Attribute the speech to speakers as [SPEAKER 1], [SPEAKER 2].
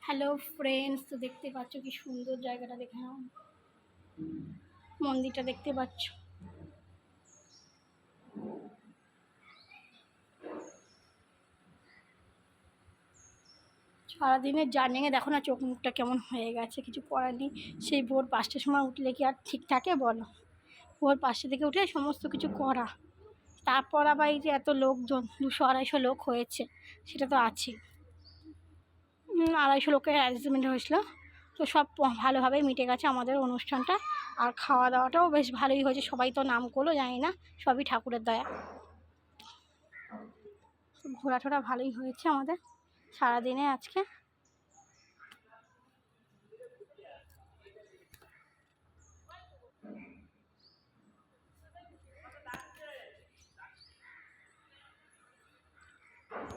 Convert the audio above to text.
[SPEAKER 1] Hello friends, তো দেখতে পাচ্ছ কি সুন্দর জায়গাটা, দেখে নাও। মন্দিরটা দেখতে পাচ্ছ। সারাদিনের জার্নিংয়ে দেখো না চোখ মুখটা কেমন হয়ে গেছে, কিছু করার নেই। সেই ভোর 5টার সময় উঠলে কি আর ঠিক থাকে বলো? ভোর 5টা থেকে উঠে সমস্ত কিছু করা, তারপর আবার এই যে এত লোকজন, 200-250 লোক হয়েছে, সেটা তো আছেই। 250 লোকের অ্যারেঞ্জমেন্ট হয়েছিল, তো সব ভালোভাবেই মিটে গেছে আমাদের অনুষ্ঠানটা। আর খাওয়া দাওয়াটাও বেশ ভালোই হয়েছে, সবাই তো নাম করলো জানি না, সবই ঠাকুরের দয়া। ঘোরা টোরা ভালোই হয়েছে আমাদের সারাদিনে আজকে।